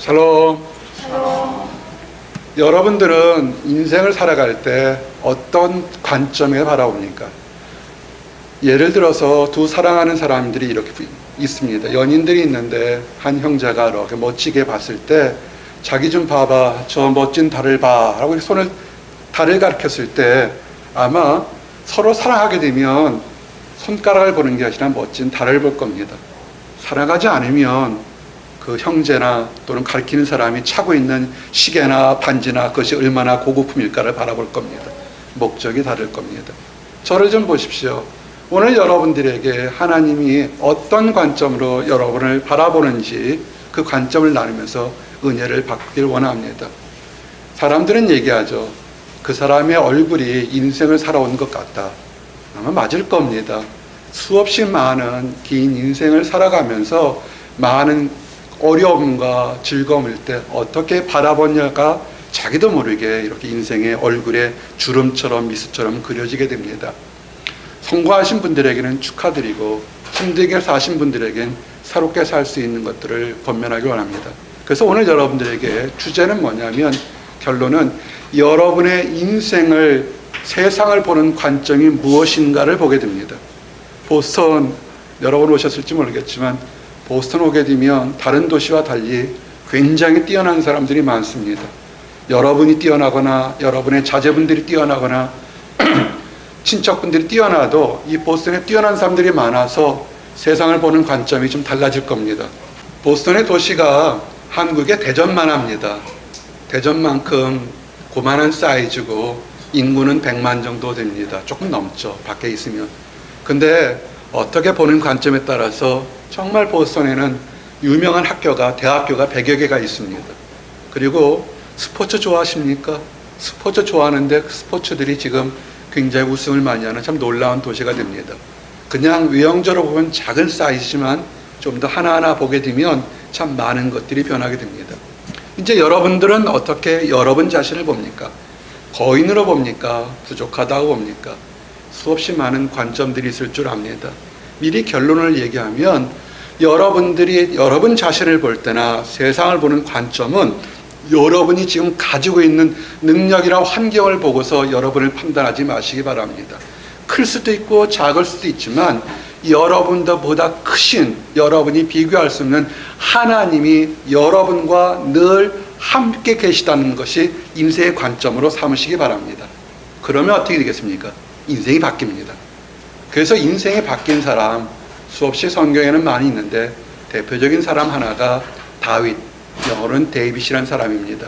샬롬. 여러분들은 인생을 살아갈 때 어떤 관점에 바라봅니까? 예를 들어서 두 사랑하는 사람들이 이렇게 있습니다. 연인들이 있는데 한 형제가 이렇게 멋지게 봤을 때 자기 좀 봐봐, 저 멋진 달을 봐 라고 손을 달을 가리켰을 때 아마 서로 사랑하게 되면 손가락을 보는 게 아니라 멋진 달을 볼 겁니다. 사랑하지 않으면 그 형제나 또는 가리키는 사람이 차고 있는 시계나 반지나 그것이 얼마나 고급품일까를 바라볼 겁니다. 목적이 다를 겁니다. 저를 좀 보십시오. 오늘 여러분들에게 하나님이 어떤 관점으로 여러분을 바라보는지 그 관점을 나누면서 은혜를 받길 원합니다. 사람들은 얘기하죠. 그 사람의 얼굴이 인생을 살아온 것 같다. 아마 맞을 겁니다. 수없이 많은 긴 인생을 살아가면서 많은 어려움과 즐거움일 때 어떻게 바라보냐가 자기도 모르게 이렇게 인생의 얼굴에 주름처럼 미소처럼 그려지게 됩니다. 성공하신 분들에게는 축하드리고 힘들게 사신 분들에게는 새롭게 살 수 있는 것들을 권면하기 원합니다. 그래서 오늘 여러분들에게 주제는 뭐냐면 결론은 여러분의 인생을 세상을 보는 관점이 무엇인가를 보게 됩니다. 보스턴 여러분 오셨을지 모르겠지만 보스턴 오게 되면 다른 도시와 달리 굉장히 뛰어난 사람들이 많습니다. 여러분이 뛰어나거나 여러분의 자제분들이 뛰어나거나 친척분들이 뛰어나도 이 보스턴에 뛰어난 사람들이 많아서 세상을 보는 관점이 좀 달라질 겁니다. 보스턴의 도시가 한국의 대전만 합니다. 대전만큼 고만한 사이즈고 인구는 100만 정도 됩니다. 조금 넘죠. 밖에 있으면. 근데 어떻게 보는 관점에 따라서 정말 보스턴에는 유명한 대학교가 100여 개가 있습니다. 그리고 스포츠 좋아하십니까? 스포츠 좋아하는데 스포츠들이 지금 굉장히 우승을 많이 하는 참 놀라운 도시가 됩니다. 그냥 외형적으로 보면 작은 사이즈지만 좀 더 하나하나 보게 되면 참 많은 것들이 변하게 됩니다. 이제 여러분들은 어떻게 여러분 자신을 봅니까? 거인으로 봅니까? 부족하다고 봅니까? 수없이 많은 관점들이 있을 줄 압니다. 미리 결론을 얘기하면 여러분들이 여러분 자신을 볼 때나 세상을 보는 관점은 여러분이 지금 가지고 있는 능력이나 환경을 보고서 여러분을 판단하지 마시기 바랍니다. 클 수도 있고 작을 수도 있지만 여러분보다 크신 여러분이 비교할 수 없는 하나님이 여러분과 늘 함께 계시다는 것이 인생의 관점으로 삼으시기 바랍니다. 그러면 어떻게 되겠습니까? 인생이 바뀝니다. 그래서 인생이 바뀐 사람 수없이 성경에는 많이 있는데 대표적인 사람 하나가 다윗, 영어로는 데이빗이라는 사람입니다.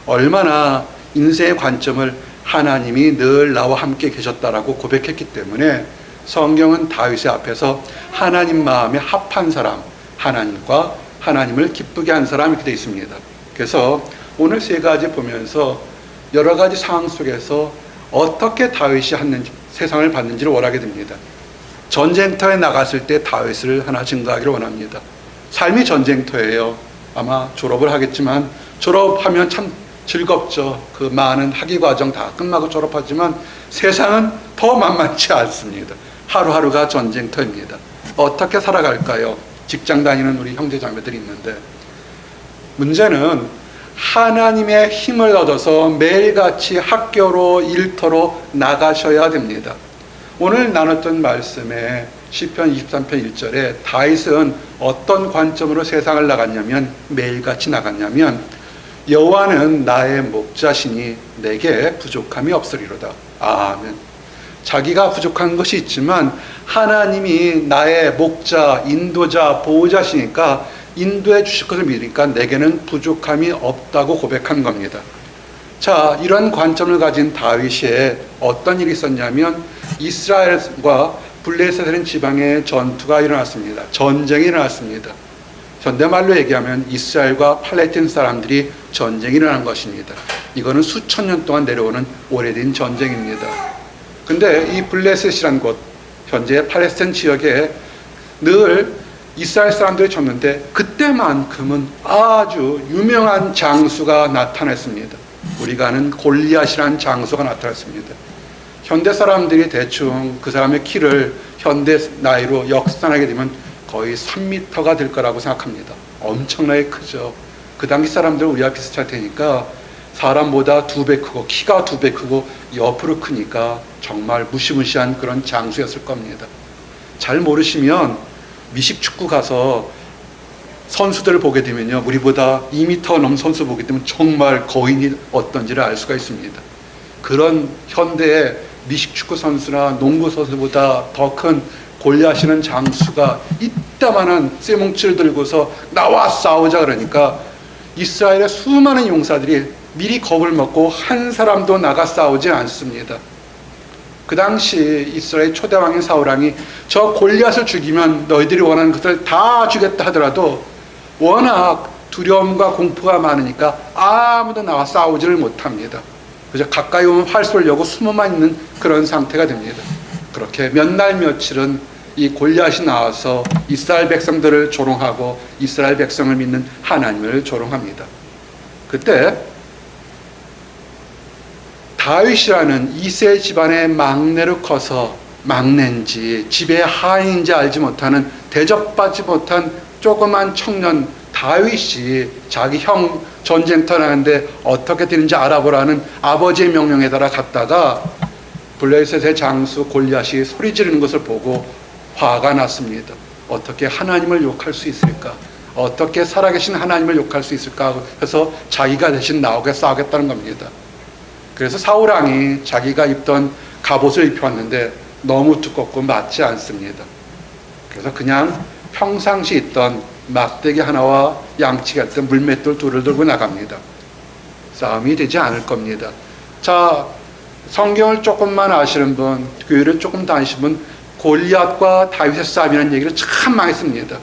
얼마나 인생의 관점을 하나님이 늘 나와 함께 계셨다라고 고백했기 때문에 성경은 다윗의 앞에서 하나님 마음에 합한 사람, 하나님과 하나님을 기쁘게 한 사람 이렇게 되어 있습니다. 그래서 오늘 세 가지 보면서 여러 가지 상황 속에서 어떻게 다윗이 세상을 봤는지를 원하게 됩니다. 전쟁터에 나갔을 때 다윗을 하나 증거하기를 원합니다. 삶이 전쟁터예요. 아마 졸업을 하겠지만 졸업하면 참 즐겁죠. 그 많은 학위 과정 다 끝나고 졸업하지만 세상은 더 만만치 않습니다. 하루하루가 전쟁터입니다. 어떻게 살아갈까요? 직장 다니는 우리 형제 자매들이 있는데 문제는 하나님의 힘을 얻어서 매일같이 학교로 일터로 나가셔야 됩니다. 오늘 나눴던 말씀에 시편 23편 1절에 다윗은 어떤 관점으로 세상을 나갔냐면 매일같이 나갔냐면 여호와는 나의 목자시니 내게 부족함이 없으리로다. 아멘. 자기가 부족한 것이 있지만 하나님이 나의 목자, 인도자, 보호자시니까 인도해 주실 것을 믿으니까 내게는 부족함이 없다고 고백한 겁니다. 자, 이런 관점을 가진 다윗이 어떤 일이 있었냐면 이스라엘과 블레셋이라는 지방에 전투가 일어났습니다. 전쟁이 일어났습니다. 현대말로 얘기하면 이스라엘과 팔레스타인 사람들이 전쟁이 일어난 것입니다. 이거는 수천 년 동안 내려오는 오래된 전쟁입니다. 근데 이 블레셋이라는 곳, 현재 팔레스타인 지역에 늘 이스라엘 사람들이 졌는데 그때만큼은 아주 유명한 장수가 나타났습니다. 우리가 아는 골리앗이라는 장수가 나타났습니다. 현대 사람들이 대충 그 사람의 키를 현대 나이로 역산하게 되면 거의 3m가 될 거라고 생각합니다. 엄청나게 크죠. 그 당시 사람들 우리와 비슷할 테니까 사람보다 2배 크고 키가 2배 크고 옆으로 크니까 정말 무시무시한 그런 장수였을 겁니다. 잘 모르시면 미식축구 가서 선수들을 보게 되면요, 우리보다 2m 넘는 선수 보게 되면 정말 거인이 어떤지를 알 수가 있습니다. 그런 현대의 미식축구 선수나 농구 선수보다 더 큰 골리앗이라는 장수가 이따만한 쇠뭉치를 들고서 나와 싸우자 그러니까 이스라엘의 수많은 용사들이 미리 겁을 먹고 한 사람도 나가 싸우지 않습니다. 그 당시 이스라엘 초대왕인 사울왕이 저 골리앗을 죽이면 너희들이 원하는 것을 다 주겠다 하더라도 워낙 두려움과 공포가 많으니까 아무도 나와 싸우지를 못합니다. 그저 가까이 오면 활 쏘려고 숨어만 있는 그런 상태가 됩니다. 그렇게 몇 날 며칠은 이 골리앗이 나와서 이스라엘 백성들을 조롱하고 이스라엘 백성을 믿는 하나님을 조롱합니다. 그때 다윗이라는 이세 집안의 막내로 커서 막내인지 집의 하인인지 알지 못하는 대접받지 못한 조그만 청년 다윗이 자기 형 전쟁터 나는데 어떻게 되는지 알아보라는 아버지의 명령에 따라 갔다가 블레셋의 장수 골리앗이 소리 지르는 것을 보고 화가 났습니다. 어떻게 하나님을 욕할 수 있을까? 어떻게 살아계신 하나님을 욕할 수 있을까? 해서 자기가 대신 나오게 싸우겠다는 겁니다. 그래서 사울왕이 자기가 입던 갑옷을 입혀왔는데 너무 두껍고 맞지 않습니다. 그래서 그냥 평상시 있던 막대기 하나와 양치기 했던 물맷돌 둘을 들고 나갑니다. 싸움이 되지 않을 겁니다. 자, 성경을 조금만 아시는 분, 교회를 조금 다니시는 분, 골리앗과 다윗의 싸움이라는 얘기를 참 많이 씁니다.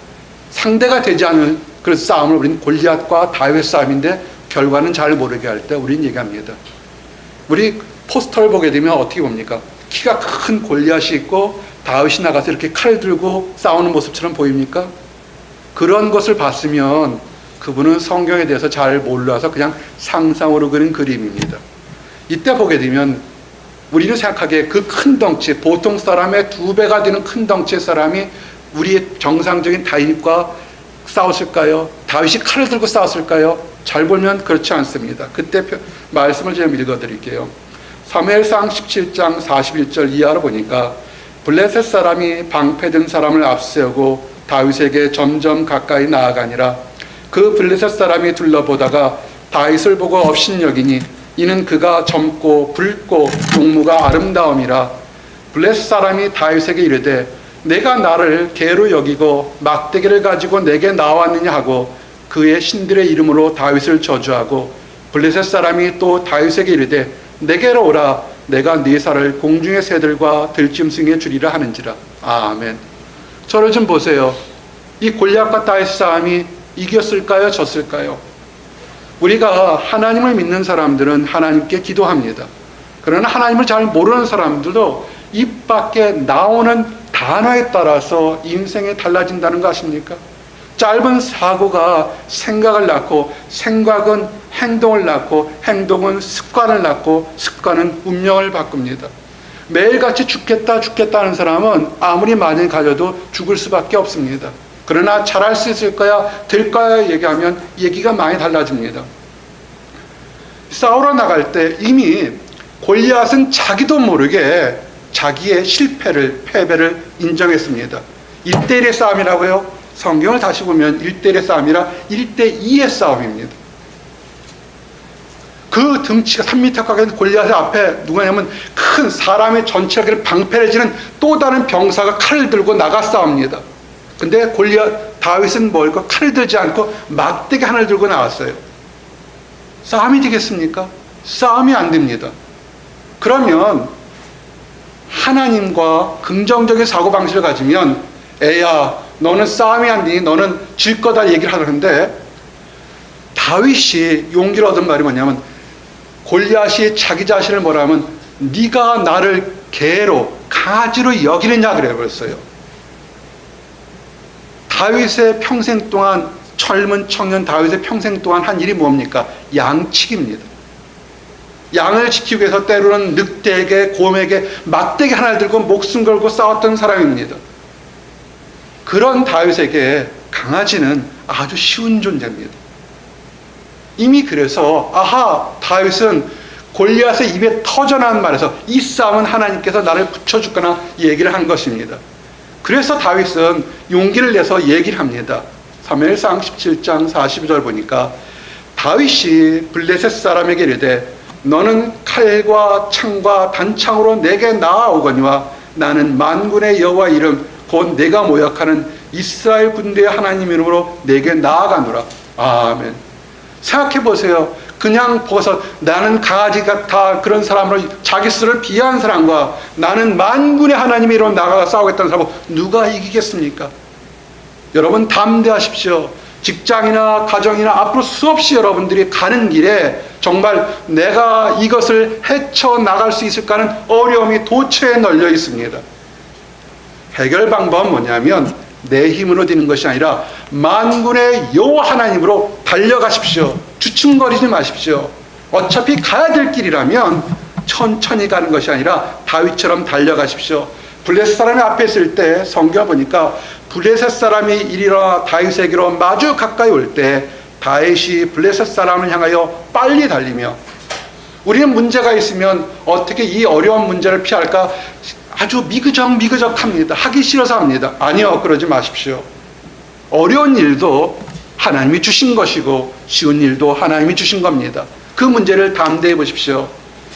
상대가 되지 않은 그런 싸움을 우리는 골리앗과 다윗의 싸움인데 결과는 잘 모르게 할 때 우리는 얘기합니다. 우리 포스터를 보게 되면 어떻게 봅니까? 키가 큰 골리앗이 있고 다윗이 나가서 이렇게 칼 들고 싸우는 모습처럼 보입니까? 그런 것을 봤으면 그분은 성경에 대해서 잘 몰라서 그냥 상상으로 그린 그림입니다. 이때 보게 되면 우리는 생각하기에 그 큰 덩치, 보통 사람의 2배가 되는 큰 덩치의 사람이 우리의 정상적인 다윗과 싸웠을까요? 다윗이 칼을 들고 싸웠을까요? 잘 보면 그렇지 않습니다. 그때 말씀을 좀 읽어드릴게요. 사무엘상 17장 41절 이하로 보니까 블레셋 사람이 방패든 사람을 앞세우고 다윗에게 점점 가까이 나아가니라. 그 블레셋 사람이 둘러보다가 다윗을 보고 업신여기니 이는 그가 젊고 붉고 용모가 아름다움이라. 블레셋 사람이 다윗에게 이르되 내가 나를 개로 여기고 막대기를 가지고 내게 나왔느냐 하고 그의 신들의 이름으로 다윗을 저주하고 블레셋 사람이 또 다윗에게 이르되 내게로 오라 내가 네 살을 공중의 새들과 들짐승에 주리라 하는지라. 아멘. 저를 좀 보세요. 이 골리앗과 다윗 싸움이 이겼을까요? 졌을까요? 우리가 하나님을 믿는 사람들은 하나님께 기도합니다. 그러나 하나님을 잘 모르는 사람들도 입 밖에 나오는 단어에 따라서 인생이 달라진다는 거 아십니까? 짧은 사고가 생각을 낳고 생각은 행동을 낳고 행동은 습관을 낳고 습관은 운명을 바꿉니다. 매일같이 죽겠다 하는 사람은 아무리 많이 가져도 죽을 수밖에 없습니다. 그러나 잘할 수 있을까요? 될까요? 얘기하면 얘기가 많이 달라집니다. 싸우러 나갈 때 이미 골리앗은 자기도 모르게 자기의 실패를, 패배를 인정했습니다. 1대1의 싸움이라고요? 성경을 다시 보면 1대1의 싸움이라 1대2의 싸움입니다. 그 등치가 3m 가까이 골리앗의 앞에 누구냐면 큰 사람의 전체를 방패를 지는 또 다른 병사가 칼을 들고 나가 싸웁니다. 근데 다윗은 뭘까? 칼을 들지 않고 막대기 하나를 들고 나왔어요. 싸움이 되겠습니까? 싸움이 안 됩니다. 그러면 하나님과 긍정적인 사고방식을 가지면 애야 너는 싸움이 안 되니 너는 질 거다 얘기를 하는데 다윗이 용기를 얻은 말이 뭐냐면 골리앗이 자기 자신을 뭐라 하면 네가 나를 개로 가지로 여기느냐 그래 버렸어요. 다윗의 평생 동안 젊은 청년 다윗의 평생 동안 한 일이 뭡니까? 양치기입니다. 양을 지키기 위해서 때로는 늑대에게 곰에게 막대기 하나를 들고 목숨 걸고 싸웠던 사람입니다. 그런 다윗에게 강아지는 아주 쉬운 존재입니다. 이미 그래서 아하, 다윗은 골리앗의 입에 터져나온 말에서 이 싸움은 하나님께서 나를 붙여주거나 얘기를 한 것입니다. 그래서 다윗은 용기를 내서 얘기를 합니다. 사무엘상 17장 42절 보니까 다윗이 블레셋 사람에게 이르되 너는 칼과 창과 단창으로 내게 나아오거니와 나는 만군의 여호와 이름 곧 내가 모욕하는 이스라엘 군대의 하나님 이름으로 내게 나아가노라. 아멘. 생각해 보세요. 그냥 벗어 나는 강아지 같아 그런 사람으로 자기 스스로를 비하한 사람과 나는 만군의 하나님의 이름으로 나아가 싸우겠다는 사람은 누가 이기겠습니까? 여러분 담대하십시오. 직장이나 가정이나 앞으로 수없이 여러분들이 가는 길에 정말 내가 이것을 헤쳐나갈 수 있을까 하는 어려움이 도처에 널려 있습니다. 해결 방법은 뭐냐면 내 힘으로 되는 것이 아니라 만군의 여호와 하나님으로 달려가십시오. 주춤거리지 마십시오. 어차피 가야 될 길이라면 천천히 가는 것이 아니라 다윗처럼 달려가십시오. 블레셋 사람이 앞에 있을 때 성경 보니까 블레셋 사람이 이리로 다윗에게로 마주 가까이 올 때 다윗이 블레셋 사람을 향하여 빨리 달리며 우리는 문제가 있으면 어떻게 이 어려운 문제를 피할까 아주 미그적합니다. 하기 싫어서 합니다. 아니요, 그러지 마십시오. 어려운 일도 하나님이 주신 것이고 쉬운 일도 하나님이 주신 겁니다. 그 문제를 담대해 보십시오.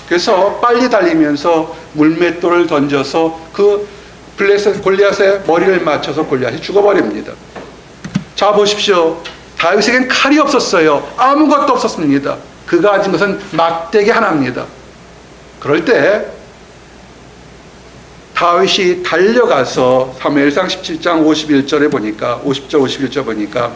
그래서 빨리 달리면서 물맷돌을 던져서 그 블레셋 골리앗의 머리를 맞춰서 골리앗이 죽어버립니다. 자 보십시오. 다윗에겐 칼이 없었어요. 아무것도 없었습니다. 그가 가진 것은 막대기 하나입니다. 그럴 때 다윗이 달려가서 사무엘상 17장 51절에 보니까 50절 51절 보니까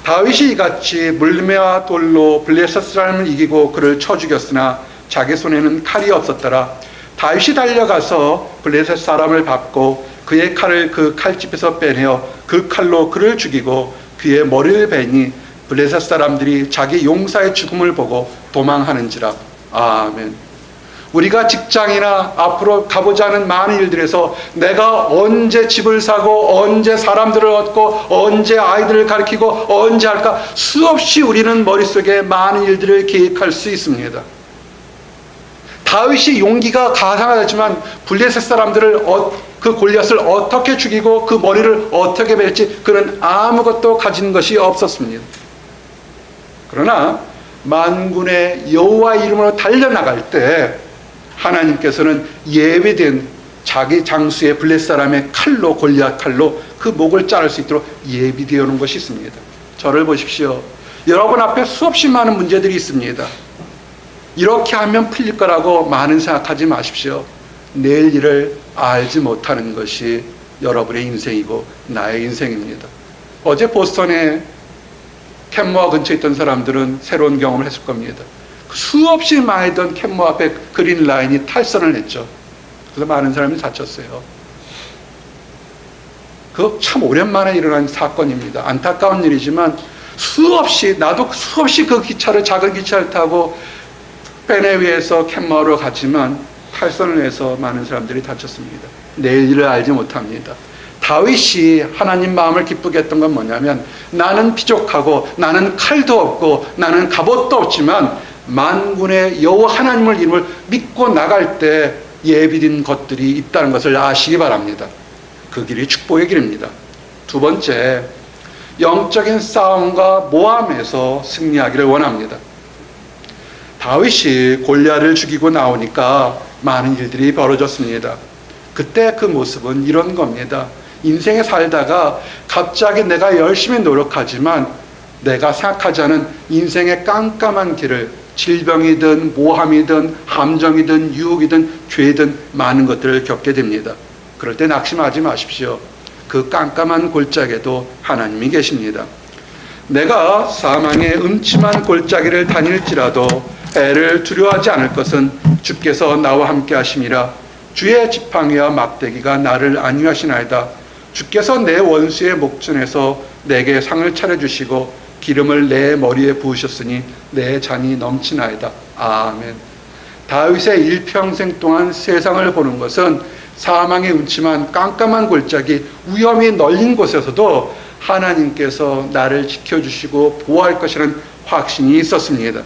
다윗이 이같이 물매와 돌로 블레셋 사람을 이기고 그를 쳐 죽였으나 자기 손에는 칼이 없었더라. 다윗이 달려가서 블레셋 사람을 밟고 그의 칼을 그 칼집에서 빼내어 그 칼로 그를 죽이고 그의 머리를 베니 블레셋 사람들이 자기 용사의 죽음을 보고 도망하는지라. 아멘. 우리가 직장이나 앞으로 가보자 하는 많은 일들에서 내가 언제 집을 사고 언제 사람들을 얻고 언제 아이들을 가르치고 언제 할까 수없이 우리는 머릿속에 많은 일들을 계획할 수 있습니다. 다윗이 용기가 가상하지만 블레셋 사람들을 그 골리앗을 어떻게 죽이고 그 머리를 어떻게 벨지 그는 아무것도 가진 것이 없었습니다. 그러나 만군의 여호와 이름으로 달려나갈 때 하나님께서는 예비된 자기 장수의 블레셋 사람의 칼로 골리앗 칼로 그 목을 자를 수 있도록 예비되어 놓은 것이 있습니다. 저를 보십시오. 여러분 앞에 수없이 많은 문제들이 있습니다. 이렇게 하면 풀릴 거라고 많은 생각하지 마십시오. 내일 일을 알지 못하는 것이 여러분의 인생이고 나의 인생입니다. 어제 보스턴에 캔모아 근처에 있던 사람들은 새로운 경험을 했을 겁니다. 수없이 많이던 캔모아 앞에 그린 라인이 탈선을 했죠. 그래서 많은 사람이 다쳤어요. 그거 참 오랜만에 일어난 사건입니다. 안타까운 일이지만 나도 수없이 그 기차를 작은 기차를 타고 페네위에서 캔모아로 갔지만 탈선을 해서 많은 사람들이 다쳤습니다. 내일 일을 알지 못합니다. 다윗이 하나님 마음을 기쁘게 했던 건 뭐냐면 나는 피족하고 나는 칼도 없고 나는 갑옷도 없지만 만군의 여호와 하나님을 이름을 믿고 나갈 때 예비된 것들이 있다는 것을 아시기 바랍니다. 그 길이 축복의 길입니다. 두 번째, 영적인 싸움과 모함에서 승리하기를 원합니다. 다윗이 골리앗을 죽이고 나오니까 많은 일들이 벌어졌습니다. 그때 그 모습은 이런 겁니다. 인생에 살다가 갑자기 내가 열심히 노력하지만 내가 생각하지 않은 인생의 깜깜한 길을 질병이든 모함이든 함정이든 유혹이든 죄든 많은 것들을 겪게 됩니다. 그럴 때 낙심하지 마십시오. 그 깜깜한 골짜기에도 하나님이 계십니다. 내가 사망의 음침한 골짜기를 다닐지라도 애를 두려워하지 않을 것은 주께서 나와 함께 하심이라. 주의 지팡이와 막대기가 나를 안위하시나이다. 주께서 내 원수의 목전에서 내게 상을 차려주시고 기름을 내 머리에 부으셨으니 내 잔이 넘치나이다. 아멘. 다윗의 일평생 동안 세상을 보는 것은 사망의 음침한 깜깜한 골짜기 위험이 널린 곳에서도 하나님께서 나를 지켜주시고 보호할 것이라는 확신이 있었습니다.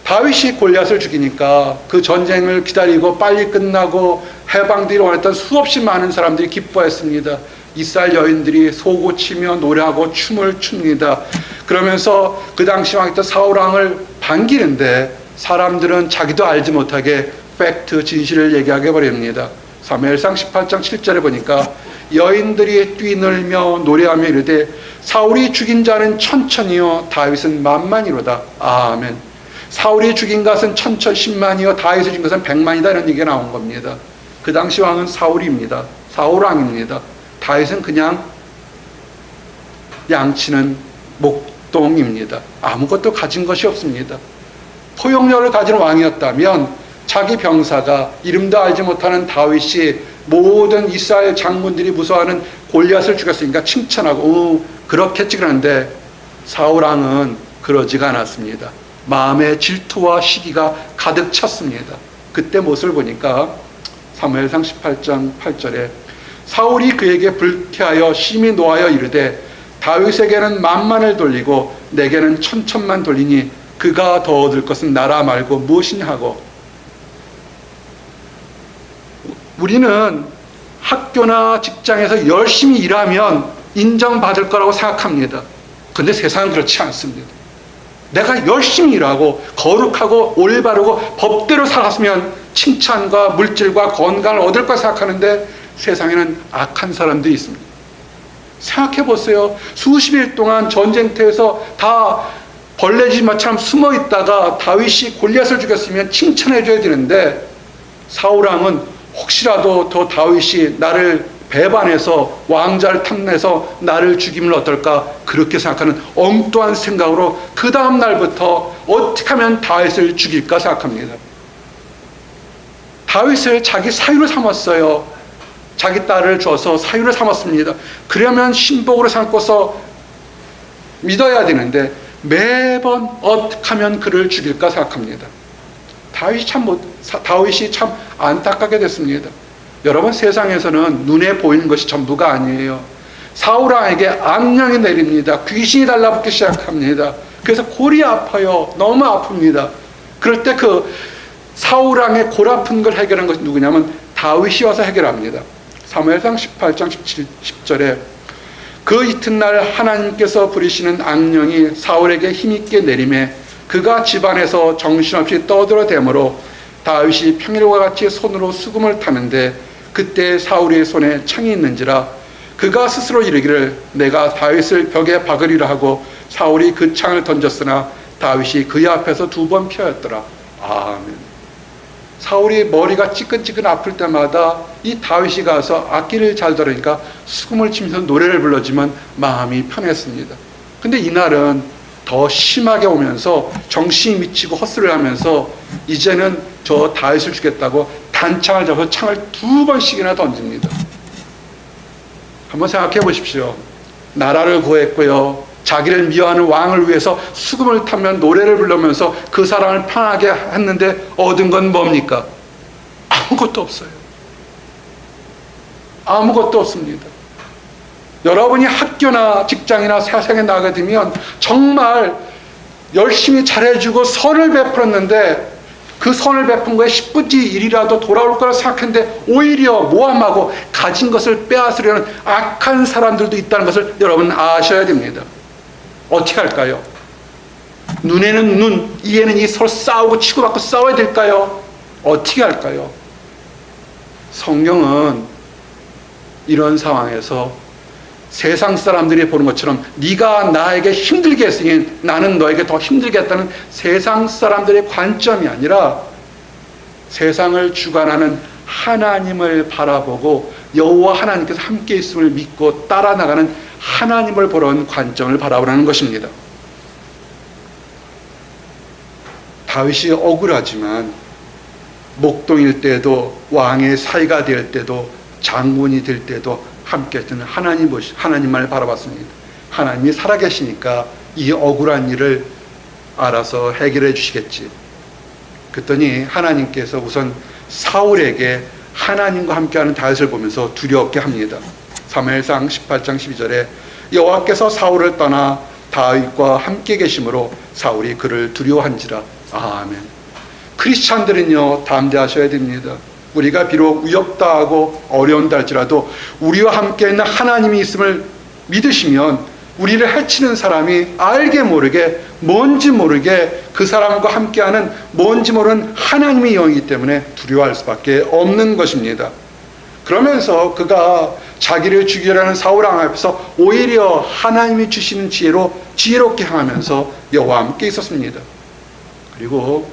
다윗이 골리앗을 죽이니까 그 전쟁을 기다리고 빨리 끝나고 해방되기를 원했던 수없이 많은 사람들이 기뻐했습니다. 이스라엘 여인들이 소고치며 노래하고 춤을 춥니다. 그러면서 그 당시 왕이었던 사울 왕을 반기는데 사람들은 자기도 알지 못하게 팩트, 진실을 얘기하게 버립니다. 사무엘상 18장 7절에 보니까 여인들이 뛰놀며 노래하며 이르되 사울이 죽인 자는 천천히요 다윗은 만만이로다. 아멘. 사울이 죽인 것은 천천 10만이요 다윗이 죽인 것은 100만이다 이런 얘기가 나온 겁니다. 그 당시 왕은 사울입니다. 사울왕입니다. 다윗은 그냥 양치는 목동입니다. 아무것도 가진 것이 없습니다. 포용력을 가진 왕이었다면 자기 병사가 이름도 알지 못하는 다윗이 모든 이스라엘 장군들이 무서워하는 골리앗을 죽였으니까 칭찬하고 그렇겠지. 그런데 사울왕은 그러지가 않았습니다. 마음의 질투와 시기가 가득 찼습니다. 그때 모습을 보니까 사무엘상 18장 8절에 사울이 그에게 불쾌하여 심히 노하여 이르되 다윗에게는 만만을 돌리고 내게는 천천만 돌리니 그가 더 얻을 것은 나라 말고 무엇이냐 하고, 우리는 학교나 직장에서 열심히 일하면 인정받을 거라고 생각합니다. 근데 세상은 그렇지 않습니다. 내가 열심히 일하고 거룩하고 올바르고 법대로 살았으면 칭찬과 물질과 건강을 얻을 거라 생각하는데 세상에는 악한 사람들이 있습니다. 생각해 보세요. 수십 일 동안 전쟁터에서 다 벌레지마처럼 숨어 있다가 다윗이 골리앗을 죽였으면 칭찬해 줘야 되는데 사울왕은 혹시라도 더 다윗이 나를 배반해서 왕자를 탐내서 나를 죽이면 어떨까 그렇게 생각하는 엉뚱한 생각으로 그 다음 날부터 어떻게 하면 다윗을 죽일까 생각합니다. 다윗을 자기 사유로 삼았어요. 자기 딸을 줘서 사유로 삼았습니다. 그러면 신복으로 삼고서 믿어야 되는데 매번 어떻게 하면 그를 죽일까 생각합니다. 다윗이 참 안타깝게 됐습니다. 여러분, 세상에서는 눈에 보이는 것이 전부가 아니에요. 사울왕에게 악령이 내립니다. 귀신이 달라붙기 시작합니다. 그래서 골이 아파요. 너무 아픕니다. 그럴 때 그 사울왕의 골 아픈 걸 해결한 것이 누구냐면 다윗이 와서 해결합니다. 사무엘상 18장 10절에 그 이튿날 하나님께서 부리시는 악령이 사울에게 힘있게 내림에 그가 집안에서 정신없이 떠들어대므로 다윗이 평일과 같이 손으로 수금을 타는데 그때 사울의 손에 창이 있는지라 그가 스스로 이르기를 내가 다윗을 벽에 박으리라 하고 사울이 그 창을 던졌으나 다윗이 그의 앞에서 2번 피하였더라. 아멘. 사울이 머리가 찌끈찌끈 아플 때마다 이 다윗이 가서 악기를 잘 들으니까 수금을 치면서 노래를 불러주면 마음이 편했습니다. 근데 이날은 더 심하게 오면서 정신이 미치고 헛소리를 하면서 이제는 저 다윗을 죽겠다고 단창을 잡아서 창을 2번씩이나 던집니다. 한번 생각해 보십시오. 나라를 구했고요. 자기를 미워하는 왕을 위해서 수금을 타면 노래를 부르면서 그 사람을 편하게 했는데 얻은 건 뭡니까? 아무것도 없어요. 아무것도 없습니다. 여러분이 학교나 직장이나 세상에 나가게 되면 정말 열심히 잘해주고 선을 베풀었는데 그 선을 베푼 거에 10분의 1이라도 돌아올 거라 생각했는데 오히려 모함하고 가진 것을 빼앗으려는 악한 사람들도 있다는 것을 여러분 아셔야 됩니다. 어떻게 할까요? 눈에는 눈, 이에는 이 서로 싸우고 치고받고 싸워야 될까요? 어떻게 할까요? 성경은 이런 상황에서 세상 사람들이 보는 것처럼 네가 나에게 힘들게 했으니 나는 너에게 더 힘들게 했다는 세상 사람들의 관점이 아니라 세상을 주관하는 하나님을 바라보고 여호와 하나님께서 함께 있음을 믿고 따라 나가는 하나님을 보는 관점을 바라보라는 것입니다. 다윗이 억울하지만 목동일 때도 왕의 사이가 될 때도 장군이 될 때도 함께 했던 하나님을 바라봤습니다. 하나님이 살아계시니까 이 억울한 일을 알아서 해결해 주시겠지. 그랬더니 하나님께서 우선 사울에게 하나님과 함께하는 다윗을 보면서 두렵게 합니다. 사무엘상 18장 12절에 여호와께서 사울을 떠나 다윗과 함께 계심으로 사울이 그를 두려워한지라. 아멘. 크리스찬들은요, 담대하셔야 됩니다. 우리가 비록 위협당하고 어려운다 할지라도 우리와 함께 있는 하나님이 있음을 믿으시면 우리를 해치는 사람이 알게 모르게 뭔지 모르게 그 사람과 함께하는 뭔지 모르는 하나님의 영이기 때문에 두려워할 수밖에 없는 것입니다. 그러면서 그가 자기를 죽이려는 사울왕 앞에서 오히려 하나님이 주시는 지혜로 지혜롭게 행하면서 여호와와 함께 있었습니다. 그리고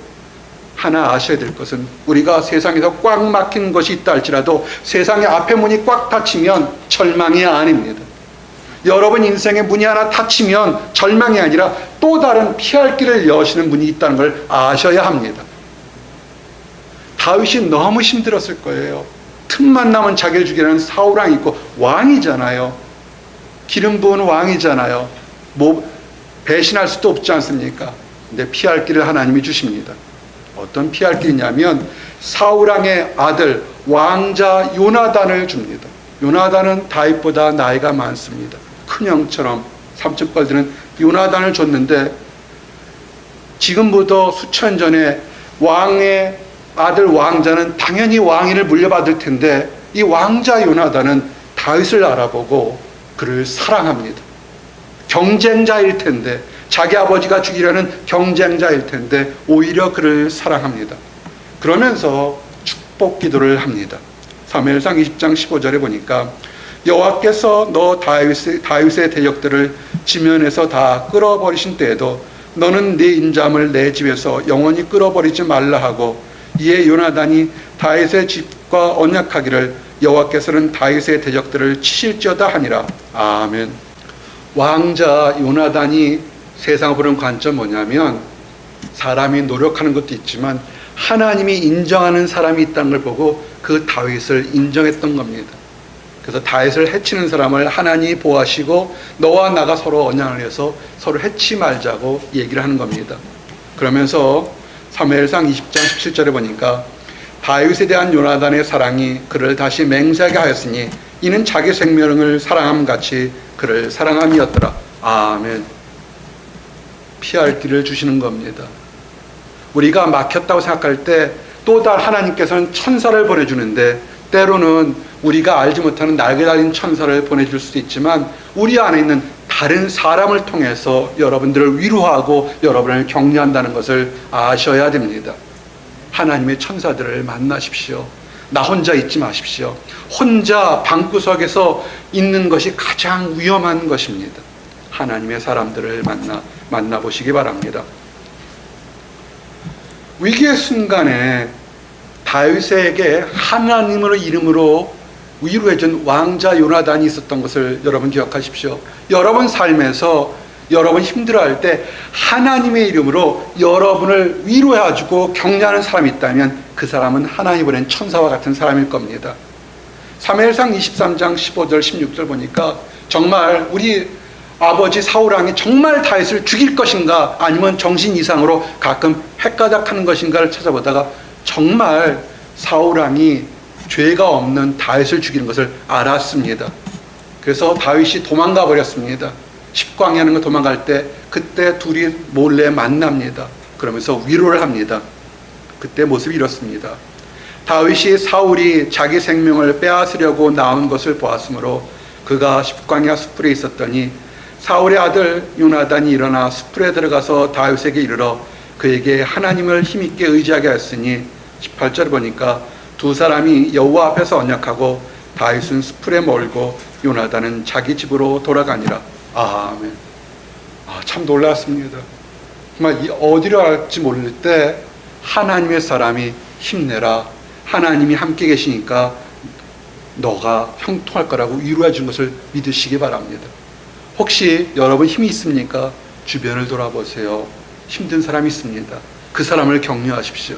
하나 아셔야 될 것은 우리가 세상에서 꽉 막힌 것이 있다 할지라도 세상의 앞에 문이 꽉 닫히면 절망이 아닙니다. 여러분 인생의 문이 하나 닫히면 절망이 아니라 또 다른 피할 길을 여시는 문이 있다는 걸 아셔야 합니다. 다윗이 너무 힘들었을 거예요. 틈만 나면 자기를 죽이려는 사울왕이 있고 왕이잖아요. 기름 부은 왕이잖아요. 뭐 배신할 수도 없지 않습니까? 근데 피할 길을 하나님이 주십니다. 어떤 피할 길이냐면 사울왕의 아들 왕자 요나단을 줍니다. 요나단은 다윗보다 나이가 많습니다. 큰 형처럼 삼촌뻘들은 요나단을 줬는데 지금부터 수천 전에 왕의 아들 왕자는 당연히 왕위를 물려받을 텐데 이 왕자 요나단은 다윗을 알아보고 그를 사랑합니다. 경쟁자일 텐데 자기 아버지가 죽이려는 경쟁자일 텐데 오히려 그를 사랑합니다. 그러면서 축복 기도를 합니다. 사무엘상 20장 15절에 보니까 여호와께서 너 다윗의 대적들을 지면에서 다 끌어버리신 때에도 너는 네 인자함을 내 집에서 영원히 끌어버리지 말라 하고 이에 요나단이 다윗의 집과 언약하기를 여호와께서는 다윗의 대적들을 치실지어다 하니라. 아멘. 왕자 요나단이 세상을 보는 관점 뭐냐면 사람이 노력하는 것도 있지만 하나님이 인정하는 사람이 있다는 걸 보고 그 다윗을 인정했던 겁니다. 그래서 다윗을 해치는 사람을 하나님이 보호하시고 너와 나가 서로 언약을 해서 서로 해치 말자고 얘기를 하는 겁니다. 그러면서 사무엘상 20장 17절에 보니까 다윗에 대한 요나단의 사랑이 그를 다시 맹세하게 하였으니 이는 자기 생명을 사랑함 같이 그를 사랑함이었더라. 아멘. 피할 길을 주시는 겁니다. 우리가 막혔다고 생각할 때 또 다른 하나님께서는 천사를 보내주는데 때로는 우리가 알지 못하는 날개 달린 천사를 보내줄 수도 있지만 우리 안에 있는 다른 사람을 통해서 여러분들을 위로하고 여러분을 격려한다는 것을 아셔야 됩니다. 하나님의 천사들을 만나십시오. 나 혼자 있지 마십시오. 혼자 방구석에서 있는 것이 가장 위험한 것입니다. 하나님의 사람들을 만나보시기 바랍니다. 위기의 순간에 다윗에게 하나님의 이름으로 위로해준 왕자 요나단이 있었던 것을 여러분 기억하십시오. 여러분 삶에서 여러분 힘들어할 때 하나님의 이름으로 여러분을 위로해주고 격려하는 사람이 있다면 그 사람은 하나님 보낸 천사와 같은 사람일 겁니다. 사무엘상 23장 15절 16절 보니까 정말 우리 아버지 사울왕이 정말 다윗을 죽일 것인가 아니면 정신 이상으로 가끔 헷가닥하는 것인가를 찾아보다가 정말 사울왕이 죄가 없는 다윗을 죽이는 것을 알았습니다. 그래서 다윗이 도망가 버렸습니다. 십광야는 거 도망갈 때 그때 둘이 몰래 만납니다. 그러면서 위로를 합니다. 그때 모습이 이렇습니다. 다윗이 사울이 자기 생명을 빼앗으려고 나온 것을 보았으므로 그가 십광야 숯불에 있었더니 사울의 아들 요나단이 일어나 숯불에 들어가서 다윗에게 이르러 그에게 하나님을 힘있게 의지하게 하였으니 18절 보니까 두 사람이 여호와 앞에서 언약하고 다윗은 숯불에 몰고 요나단은 자기 집으로 돌아가니라. 아멘. 참 놀랐습니다. 정말 어디로 갈지 모를 때 하나님의 사람이 힘내라. 하나님이 함께 계시니까 너가 형통할 거라고 위로해 준 것을 믿으시기 바랍니다. 혹시 여러분 힘이 있습니까? 주변을 돌아보세요. 힘든 사람이 있습니다. 그 사람을 격려하십시오.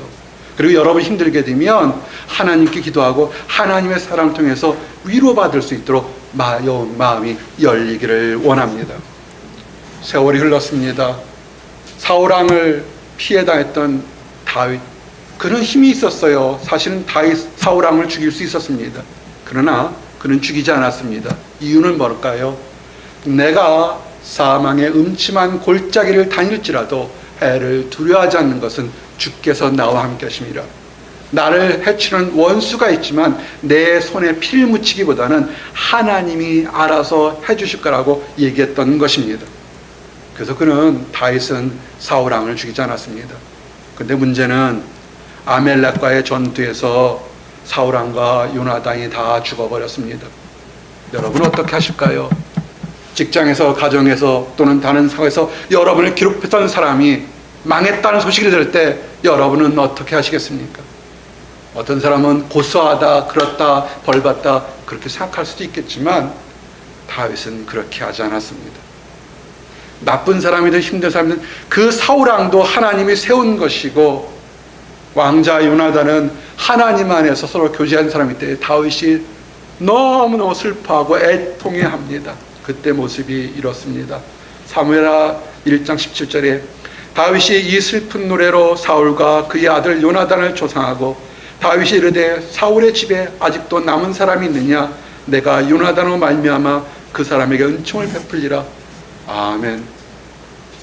그리고 여러분 힘들게 되면 하나님께 기도하고 하나님의 사랑을 통해서 위로받을 수 있도록 마음이 열리기를 원합니다. 세월이 흘렀습니다. 사울왕을 피해당했던 다윗, 그는 힘이 있었어요. 사실은 다윗 사울왕을 죽일 수 있었습니다. 그러나 그는 죽이지 않았습니다. 이유는 뭘까요? 내가 사망의 음침한 골짜기를 다닐지라도 해를 두려워하지 않는 것은 주께서 나와 함께 하심이라. 나를 해치는 원수가 있지만 내 손에 피를 묻히기보다는 하나님이 알아서 해주실 거라고 얘기했던 것입니다. 그래서 그는 다윗은 사울 왕을 죽이지 않았습니다. 근데 문제는 아멜렉과의 전투에서 사울 왕과 요나단이 다 죽어버렸습니다. 여러분 어떻게 하실까요? 직장에서, 가정에서 또는 다른 사회에서 여러분을 괴롭혔던 사람이 망했다는 소식을 들을 때 여러분은 어떻게 하시겠습니까? 어떤 사람은 고소하다, 그렇다, 벌받다 그렇게 생각할 수도 있겠지만 다윗은 그렇게 하지 않았습니다. 나쁜 사람이든 힘든 사람이든 그 사울 왕도 하나님이 세운 것이고 왕자 요나단은 하나님 안에서 서로 교제한 사람일 때 다윗이 너무너무 슬퍼하고 애통해합니다. 그때 모습이 이렇습니다. 사무엘하 1장 17절에 다윗이 이 슬픈 노래로 사울과 그의 아들 요나단을 조상하고 다윗이 이르되 사울의 집에 아직도 남은 사람이 있느냐? 내가 요나단으로 말미암아 그 사람에게 은총을 베풀리라. 아멘.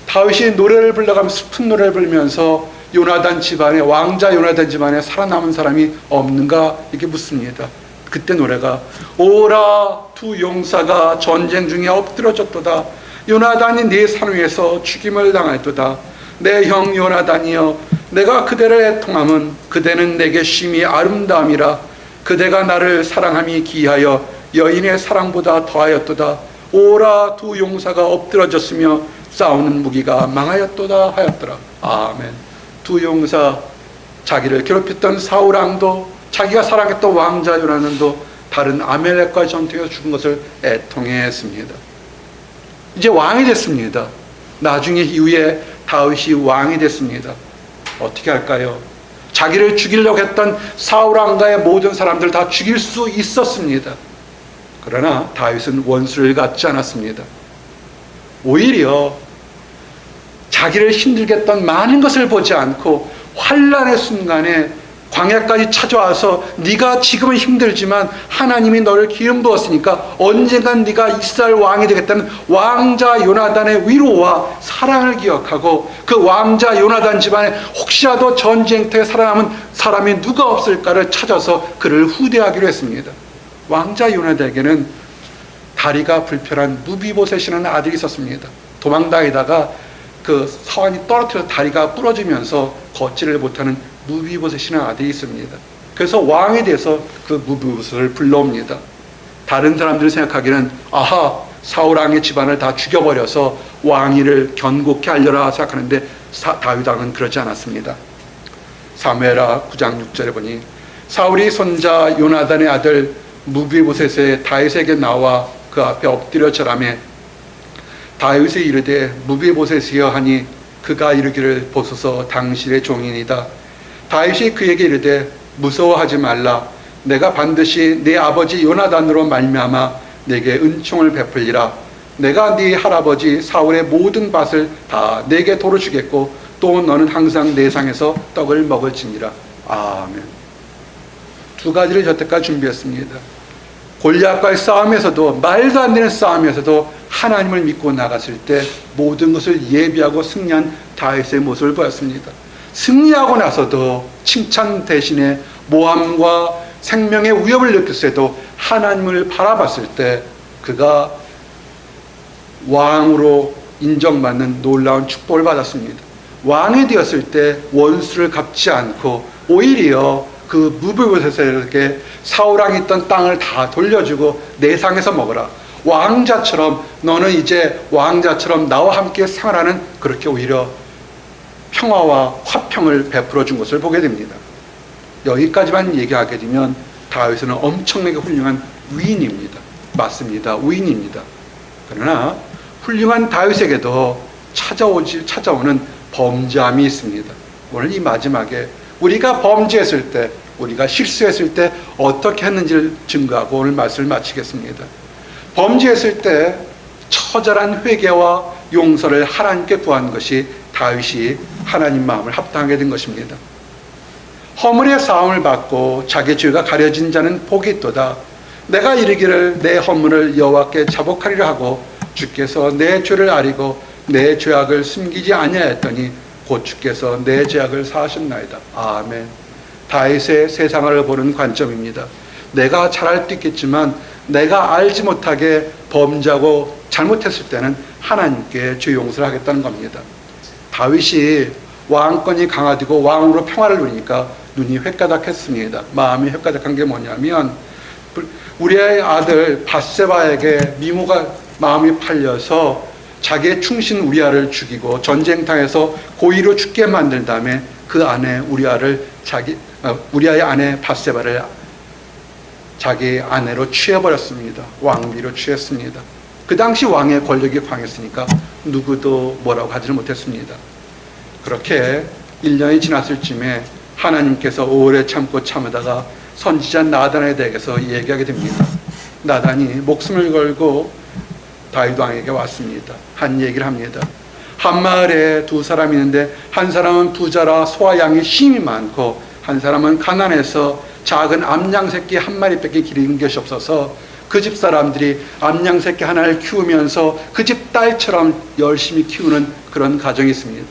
다윗이 노래를 불러가면서 슬픈 노래를 부르면서 요나단 집안에, 왕자 요나단 집안에 살아남은 사람이 없는가 이렇게 묻습니다. 그때 노래가 오라 두 용사가 전쟁 중에 엎드러졌도다. 요나단이 네 산 위에서 죽임을 당할도다. 내 형 요나단이여, 내가 그대를 애통함은 그대는 내게 심히 아름다움이라. 그대가 나를 사랑함이 기하여 여인의 사랑보다 더하였도다. 오라 두 용사가 엎드러졌으며 싸우는 무기가 망하였도다 하였더라. 아멘. 두 용사, 자기를 괴롭혔던 사울 왕도 자기가 사랑했던 왕자 요나단도 다른 아멜렉과 전투에서 죽은 것을 애통해했습니다. 이제 왕이 됐습니다. 나중에 이후에 다윗이 왕이 됐습니다. 어떻게 할까요? 자기를 죽이려고 했던 사울 왕가의 모든 사람들 다 죽일 수 있었습니다. 그러나 다윗은 원수를 갖지 않았습니다. 오히려 자기를 힘들게 했던 많은 것을 보지 않고 환난의 순간에 광야까지 찾아와서 네가 지금은 힘들지만 하나님이 너를 기름 부었으니까 언젠간 네가 이스라엘 왕이 되겠다는 왕자 요나단의 위로와 사랑을 기억하고 그 왕자 요나단 집안에 혹시라도 전쟁터에 살아남은 사람이 누가 없을까를 찾아서 그를 후대하기로 했습니다. 왕자 요나단에게는 다리가 불편한 무비보셋이라는 아들이 있었습니다. 도망다니다가 그 사환이 떨어뜨려서 다리가 부러지면서 걷지를 못하는 무비보셋이라는 아들이 있습니다. 그래서 왕이 돼서 그 무비보셋을 불러옵니다. 다른 사람들이 생각하기는 아하, 사울 왕의 집안을 다 죽여버려서 왕위를 견고케 하려라 생각하는데 다윗 왕은 그러지 않았습니다. 사무엘하 9장 6절에 보니 사울이 손자 요나단의 아들 무비보셋의 다윗에게 나와 그 앞에 엎드려 절하매 다윗이 이르되 무비보셋이여 하니 그가 이르기를 보소서 당신의 종이니이다. 다윗이 그에게 이르되 무서워하지 말라. 내가 반드시 네 아버지 요나단으로 말미암아 내게 은총을 베풀리라. 내가 네 할아버지 사울의 모든 밭을 다 내게 도로 주겠고 또 너는 항상 내 상에서 떡을 먹을지니라. 아멘. 두 가지를 여태까지 준비했습니다. 골리앗과의 싸움에서도, 말도 안 되는 싸움에서도 하나님을 믿고 나갔을 때 모든 것을 예비하고 승리한 다윗의 모습을 보였습니다. 승리하고 나서도 칭찬 대신에 모함과 생명의 위협을 느꼈을 때도 하나님을 바라봤을 때 그가 왕으로 인정받는 놀라운 축복을 받았습니다. 왕이 되었을 때 원수를 갚지 않고 오히려 그 무비보셋에게 사울 왕이 있던 땅을 다 돌려주고 내 상에서 먹어라. 왕자처럼 너는 이제 왕자처럼 나와 함께 생활하는, 그렇게 오히려 평화와 화평을 베풀어 준 것을 보게 됩니다. 여기까지만 얘기하게 되면 다윗은 엄청나게 훌륭한 위인입니다. 맞습니다. 위인입니다. 그러나 훌륭한 다윗에게도 찾아오는 범죄함이 있습니다. 오늘 이 마지막에 우리가 범죄했을 때, 우리가 실수했을 때 어떻게 했는지를 증거하고 오늘 말씀을 마치겠습니다. 범죄했을 때 처절한 회개와 용서를 하나님께 구한 것이 다윗이 하나님 마음을 합당하게 된 것입니다. 허물의 사함을 받고 자기 죄가 가려진 자는 복이 있도다. 내가 이르기를 내 허물을 여호와께 자복하리라 하고 주께서 내 죄를 아리고 내 죄악을 숨기지 아니하였더니 곧 주께서 내 죄악을 사하셨나이다. 아멘. 다윗의 세상을 보는 관점입니다. 내가 잘할 수 있겠지만 내가 알지 못하게 범죄하고 잘못했을 때는 하나님께 죄 용서를 하겠다는 겁니다. 다윗이 왕권이 강화되고 왕으로 평화를 누리니까 눈이 횟가닥했습니다. 마음이 횟가닥한 게 뭐냐면 우리의 아들 밧세바에게 미모가 마음이 팔려서 자기의 충신 우리아를 죽이고 전쟁터에서 고의로 죽게 만든 다음에 그 아내 우리아의 아내 밧세바를 자기 아내로 취해버렸습니다. 왕비로 취했습니다. 그 당시 왕의 권력이 강했으니까 누구도 뭐라고 하지를 못했습니다. 그렇게 1년이 지났을 쯤에 하나님께서 오래 참다가 선지자 나단에 대해서 얘기하게 됩니다. 나단이 목숨을 걸고 다윗 왕에게 왔습니다. 한 얘기를 합니다. 한 마을에 두 사람이 있는데 한 사람은 부자라 소와 양이 힘이 많고 한 사람은 가난해서 작은 암양 새끼 한 마리밖에 기르는 것이 없어서 그 집 사람들이 암양 새끼 하나를 키우면서 그 집 딸처럼 열심히 키우는 그런 가정이 있습니다.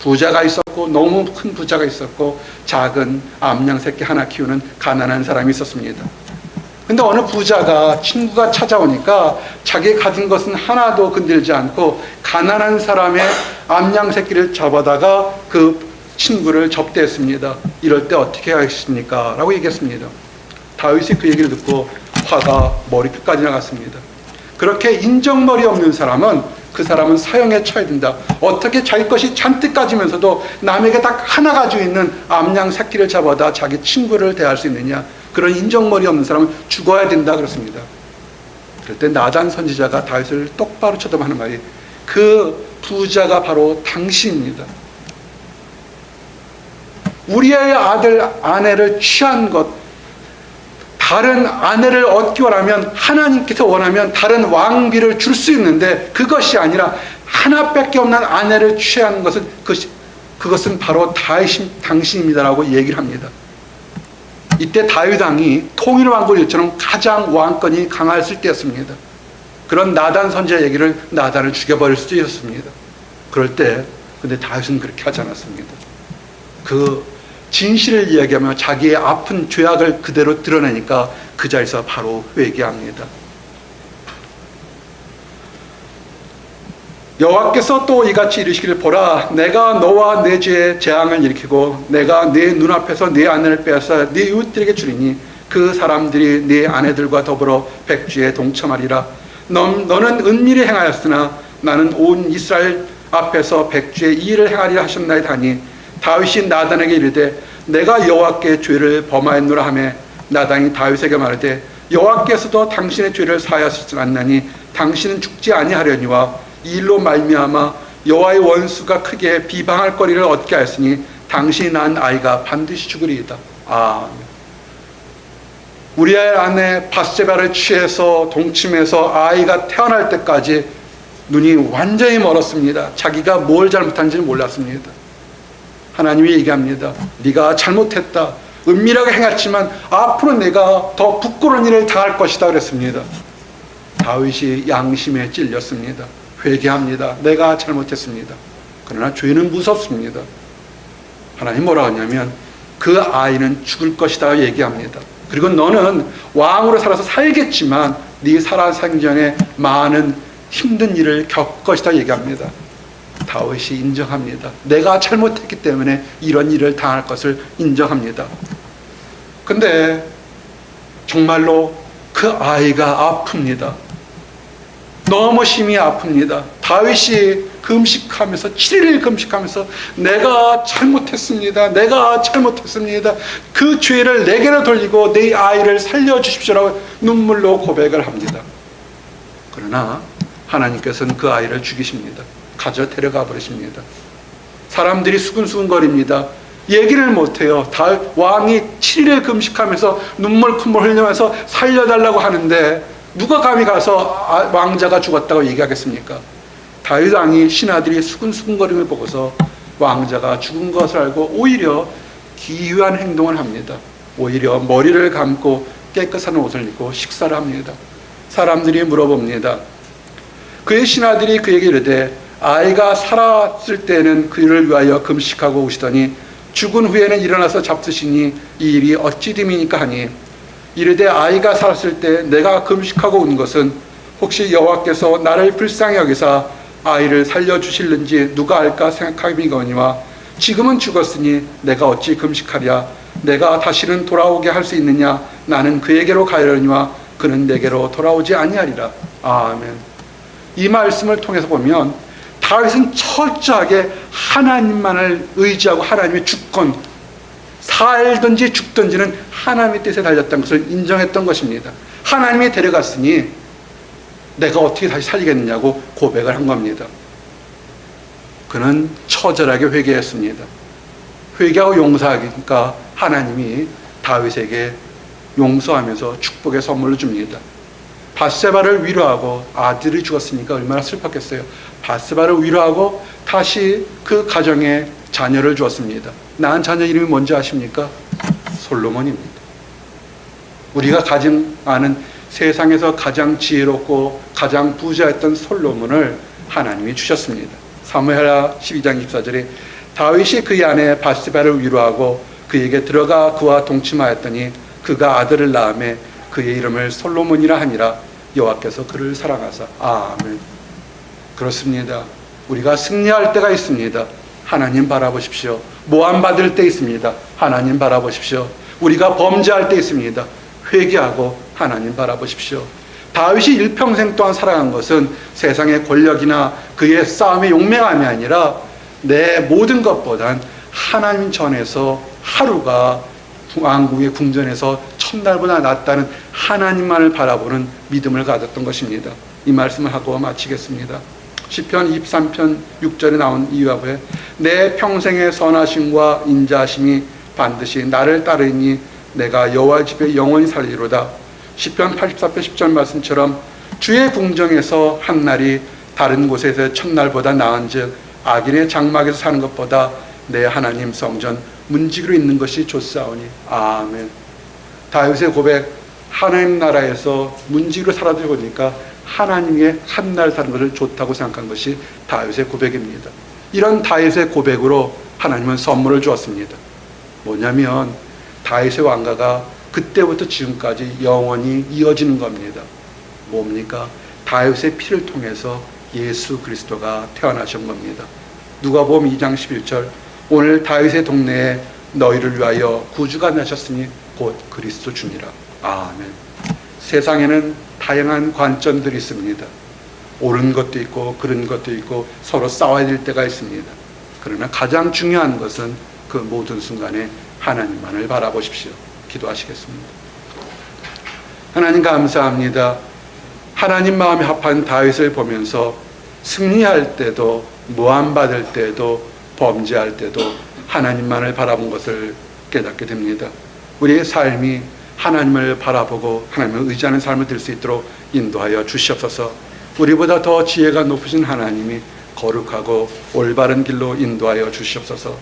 부자가 있었고 너무 큰 부자가 있었고 작은 암양 새끼 하나 키우는 가난한 사람이 있었습니다. 근데 어느 부자가 친구가 찾아오니까 자기 가진 것은 하나도 건들지 않고 가난한 사람의 암양 새끼를 잡아다가 그 친구를 접대했습니다. 이럴 때 어떻게 하겠습니까? 라고 얘기했습니다. 다윗이 그 얘기를 듣고 화가 머리끝까지 나갔습니다. 그렇게 인정머리 없는 사람은 그 사람은 사형에 처해야 된다. 어떻게 자기 것이 잔뜩 가지면서도 남에게 딱 하나 가지고 있는 암양 새끼를 잡아다 자기 친구를 대할 수 있느냐. 그런 인정머리 없는 사람은 죽어야 된다 그렇습니다. 그럴 때 나단 선지자가 다윗을 똑바로 쳐다보는 말이 그 부자가 바로 당신입니다. 우리의 아내를 취한 것, 다른 아내를 얻기 원하면 하나님께서 원하면 다른 왕비를 줄 수 있는데 그것이 아니라 하나밖에 없는 아내를 취한 것은 그것은 바로 당신입니다라고 얘기를 합니다. 이때 다윗 왕이 통일 왕국일처럼 가장 왕권이 강했을 때였습니다. 그런 나단 선지자 얘기를 나단을 죽여버릴 수도 있었습니다. 그럴 때 근데 다윗은 그렇게 하지 않았습니다. 그 진실을 이야기하며 자기의 아픈 죄악을 그대로 드러내니까 그 자리에서 바로 회개합니다. 여호와께서 또 이같이 이르시기를 보라 내가 너와 내 죄의 재앙을 일으키고 내가 네 눈앞에서 네 아내를 빼앗아 네 이웃들에게 주리니 그 사람들이 네 아내들과 더불어 백주에 동참하리라. 너는 은밀히 행하였으나 나는 온 이스라엘 앞에서 백주의 이 일을 행하리라 하셨나이다 하니 다윗이 나단에게 이르되 내가 여호와께 죄를 범하였노라 하며 나단이 다윗에게 말하되 여호와께서도 당신의 죄를 사하시지 않나니 당신은 죽지 아니하려니와 이 일로 말미암아 여호와의 원수가 크게 비방할 거리를 얻게 하였으니 당신이 낳은 아이가 반드시 죽으리이다. 우리의 아내 밧세바를 취해서 동침해서 아이가 태어날 때까지 눈이 완전히 멀었습니다. 자기가 뭘 잘못한지는 몰랐습니다. 하나님이 얘기합니다. 네가 잘못했다. 은밀하게 행했지만 앞으로 내가 더 부끄러운 일을 당할 것이다 그랬습니다. 다윗이 양심에 찔렸습니다. 회개합니다. 내가 잘못했습니다. 그러나 죄는 무섭습니다. 하나님 뭐라 하냐면 그 아이는 죽을 것이다 얘기합니다. 그리고 너는 왕으로 살아서 살겠지만 네 살아 생전에 많은 힘든 일을 겪을 것이다 얘기합니다. 다윗이 인정합니다. 내가 잘못했기 때문에 이런 일을 당할 것을 인정합니다. 근데 정말로 그 아이가 아픕니다. 너무 심히 아픕니다. 다윗이 금식하면서 7일 금식하면서 내가 잘못했습니다. 그 죄를 내게로 돌리고 내 아이를 살려주십시오라고 눈물로 고백을 합니다. 그러나 하나님께서는 그 아이를 죽이십니다. 가져 데려가 버리십니다. 사람들이 수근수근거립니다. 얘기를 못해요. 왕이 7일 금식하면서 눈물 콧물 흘리면서 살려달라고 하는데 누가 감히 가서 왕자가 죽었다고 얘기하겠습니까? 다윗 왕이 신하들이 수근수근거림을 보고서 왕자가 죽은 것을 알고 오히려 기이한 행동을 합니다. 오히려 머리를 감고 깨끗한 옷을 입고 식사를 합니다. 사람들이 물어봅니다. 그의 신하들이 그에게 이르되 아이가 살았을 때는 그를 위하여 금식하고 오시더니 죽은 후에는 일어나서 잡수시니 이 일이 어찌 됨이니까 하니 이르되 아이가 살았을 때 내가 금식하고 온 것은 혹시 여호와께서 나를 불쌍히 여기사 아이를 살려주실는지 누가 알까 생각함이거니와 지금은 죽었으니 내가 어찌 금식하랴. 내가 다시는 돌아오게 할 수 있느냐. 나는 그에게로 가려니와 그는 내게로 돌아오지 아니하리라. 아멘. 이 말씀을 통해서 보면 다윗은 철저하게 하나님만을 의지하고 하나님의 주권, 살든지 죽든지는 하나님의 뜻에 달렸다는 것을 인정했던 것입니다. 하나님이 데려갔으니 내가 어떻게 다시 살리겠느냐고 고백을 한 겁니다. 그는 처절하게 회개했습니다. 회개하고 용서하니까 하나님이 다윗에게 용서하면서 축복의 선물을 줍니다. 밧세바를 위로하고 아들이 죽었으니까 얼마나 슬펐겠어요. 밧세바를 위로하고 다시 그 가정에 자녀를 주었습니다. 낳은 자녀 이름이 뭔지 아십니까? 솔로몬입니다. 우리가 가진 아는 세상에서 가장 지혜롭고 가장 부자였던 솔로몬을 하나님이 주셨습니다. 사무엘하 12장 24절에 다윗이 그의 아내 밧세바를 위로하고 그에게 들어가 그와 동침하였더니 그가 아들을 낳음에 그의 이름을 솔로몬이라 하니라. 여호와께서 그를 사랑하사. 아멘. 그렇습니다. 우리가 승리할 때가 있습니다. 하나님 바라보십시오. 모함받을 때 있습니다. 하나님 바라보십시오. 우리가 범죄할 때 있습니다. 회개하고 하나님 바라보십시오. 다윗이 일평생 동안 살아간 것은 세상의 권력이나 그의 싸움의 용맹함이 아니라 내 모든 것보단 하나님 전에서 하루가 왕궁의 궁전에서 첫날보다 낫다는 하나님만을 바라보는 믿음을 가졌던 것입니다. 이 말씀을 하고 마치겠습니다. 시편 23편 6절에 나온 이유하고에 내 평생의 선하심과 인자하심이 반드시 나를 따르니 내가 여호와 집에 영원히 살리로다. 시편 84편 10절 말씀처럼 주의 궁정에서 한 날이 다른 곳에서 첫날보다 나은즉 악인의 장막에서 사는 것보다 내 하나님 성전 문지기로 있는 것이 좋사오니. 아멘. 다윗의 고백, 하나님 나라에서 문지기로 살아도 보니까 하나님의 한날 사는 것을 좋다고 생각한 것이 다윗의 고백입니다. 이런 다윗의 고백으로 하나님은 선물을 주었습니다. 뭐냐면 다윗의 왕가가 그때부터 지금까지 영원히 이어지는 겁니다. 뭡니까? 다윗의 피를 통해서 예수 그리스도가 태어나신 겁니다. 누가복음 2장 11절 오늘 다윗의 동네에 너희를 위하여 구주가 나셨으니 곧 그리스도 주니라. 아멘. 세상에는 다양한 관점들이 있습니다. 옳은 것도 있고 그른 것도 있고 서로 싸워야 될 때가 있습니다. 그러나 가장 중요한 것은 그 모든 순간에 하나님만을 바라보십시오. 기도하시겠습니다. 하나님 감사합니다. 하나님 마음에 합한 다윗을 보면서 승리할 때도 모함받을 때도 범죄할 때도 하나님만을 바라본 것을 깨닫게 됩니다. 우리의 삶이 하나님을 바라보고 하나님을 의지하는 삶을 될 수 있도록 인도하여 주시옵소서. 우리보다 더 지혜가 높으신 하나님이 거룩하고 올바른 길로 인도하여 주시옵소서.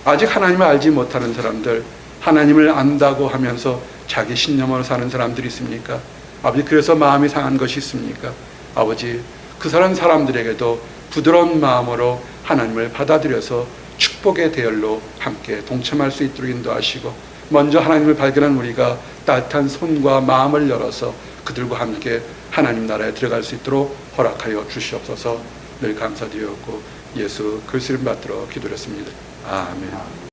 아직 하나님을 알지 못하는 사람들, 하나님을 안다고 하면서 자기 신념으로 사는 사람들이 있습니까? 아버지, 그래서 마음이 상한 것이 있습니까? 아버지, 그 사람들에게도 부드러운 마음으로 하나님을 받아들여서 축복의 대열로 함께 동참할 수 있도록 인도하시고, 먼저 하나님을 발견한 우리가 따뜻한 손과 마음을 열어서 그들과 함께 하나님 나라에 들어갈 수 있도록 허락하여 주시옵소서. 늘 감사드렸고 예수 그리스도를 받들어 기도했습니다. 아멘.